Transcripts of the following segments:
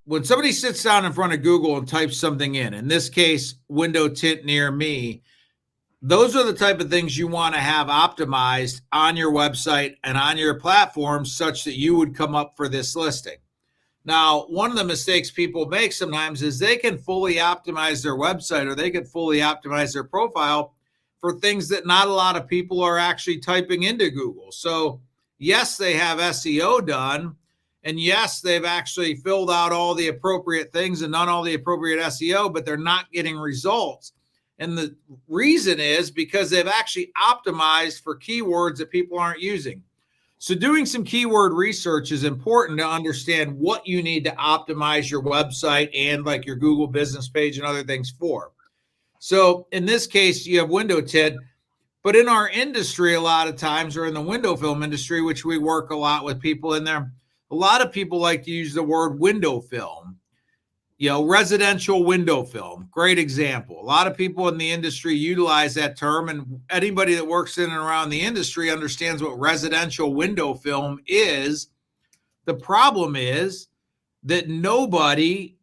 when somebody sits down in front of Google and types something in this case, window tint near me, those are the type of things you want to have optimized on your website and on your platform such that you would come up for this listing. Now, one of the mistakes people make sometimes is they can fully optimize their website or they can fully optimize their profile for things that not a lot of people are actually typing into Google. So yes, they have SEO done, and yes, they've actually filled out all the appropriate things and done all the appropriate SEO, but they're not getting results. And the reason is because they've actually optimized for keywords that people aren't using. So doing some keyword research is important to understand what you need to optimize your website and like your Google business page and other things for. So in this case, you have window tint, but in our industry, a lot of times, or in the window film industry, which we work a lot with people in there, a lot of people like to use the word window film. Residential window film, great example. A lot of people in the industry utilize that term, and anybody that works in and around the industry understands what residential window film is. The problem is that nobody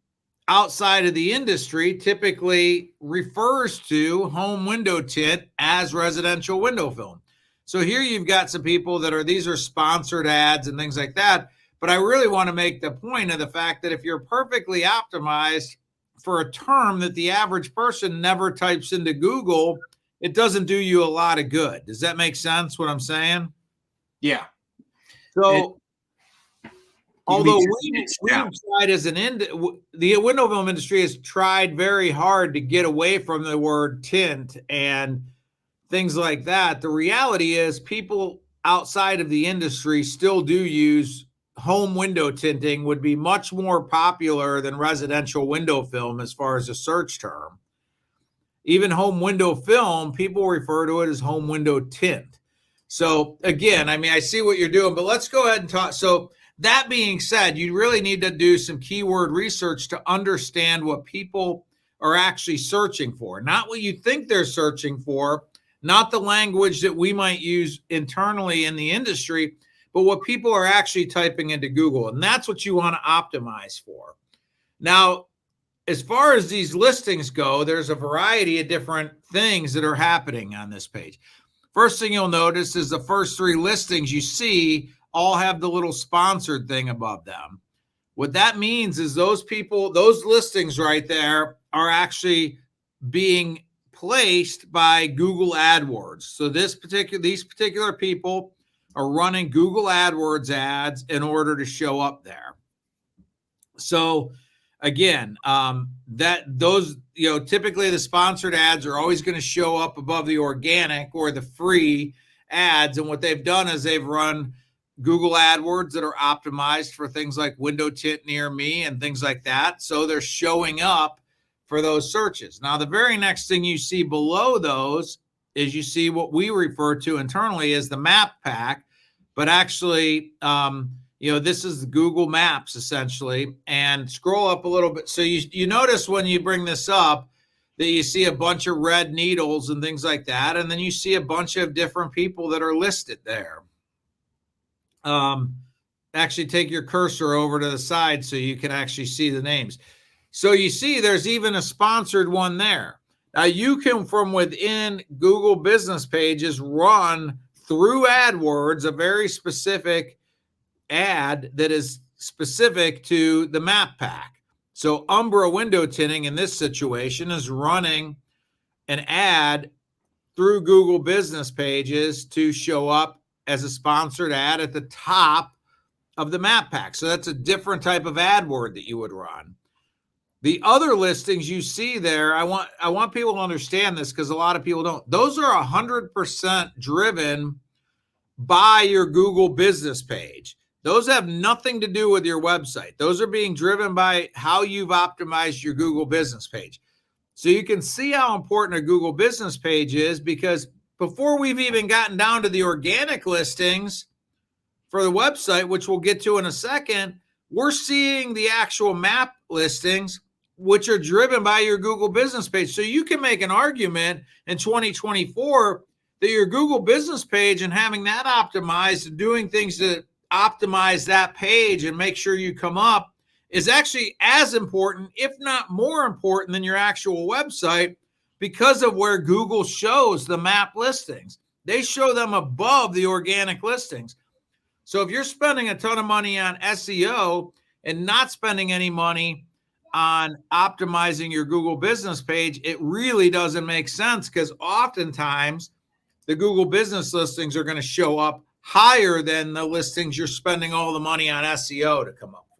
outside of the industry typically refers to home window tint as residential window film. So here you've got some people these are sponsored ads and things like that. But I really want to make the point of the fact that if you're perfectly optimized for a term that the average person never types into Google, it doesn't do you a lot of good. Does that make sense, what I'm saying? Yeah. So, although we've tried the window film industry has tried very hard to get away from the word tint and things like that, the reality is people outside of the industry still do use home window tinting would be much more popular than residential window film as far as a search term. Even home window film, people refer to it as home window tint. So again, I see what you're doing, but let's go ahead and talk. So that being said, you really need to do some keyword research to understand what people are actually searching for, not what you think they're searching for, not the language that we might use internally in the industry, but what people are actually typing into Google. And that's what you want to optimize for. Now, as far as these listings go, there's a variety of different things that are happening on this page. First thing you'll notice is the first 3 listings you see all have the little sponsored thing above them. What that means is those listings right there are actually being placed by Google AdWords. So these particular people are running Google AdWords ads in order to show up there. So again, typically the sponsored ads are always going to show up above the organic or the free ads. And what they've done is they've run Google AdWords that are optimized for things like window tint near me and things like that. So they're showing up for those searches. Now, the very next thing you see below those is you see what we refer to internally as the map pack, but actually, this is Google Maps essentially. And scroll up a little bit. So you notice when you bring this up that you see a bunch of red needles and things like that. And then you see a bunch of different people that are listed there. Actually take your cursor over to the side so you can actually see the names. So you see there's even a sponsored one there. Now you can, from within Google business pages, run through AdWords a very specific ad that is specific to the map pack. So Umbra window tinting in this situation is running an ad through Google business pages to show up as a sponsored ad at the top of the map pack. So that's a different type of AdWord that you would run. The other listings you see there, I want people to understand this because a lot of people don't. Those are 100% driven by your Google business page. Those have nothing to do with your website. Those are being driven by how you've optimized your Google business page. So you can see how important a Google business page is, because before we've even gotten down to the organic listings for the website, which we'll get to in a second, we're seeing the actual map listings, which are driven by your Google business page. So you can make an argument in 2024 that your Google business page and having that optimized and doing things to optimize that page and make sure you come up is actually as important, if not more important, than your actual website because of where Google shows the map listings. They show them above the organic listings. So if you're spending a ton of money on SEO and not spending any money on optimizing your Google business page, it really doesn't make sense, because oftentimes the Google business listings are going to show up higher than the listings you're spending all the money on SEO to come up with.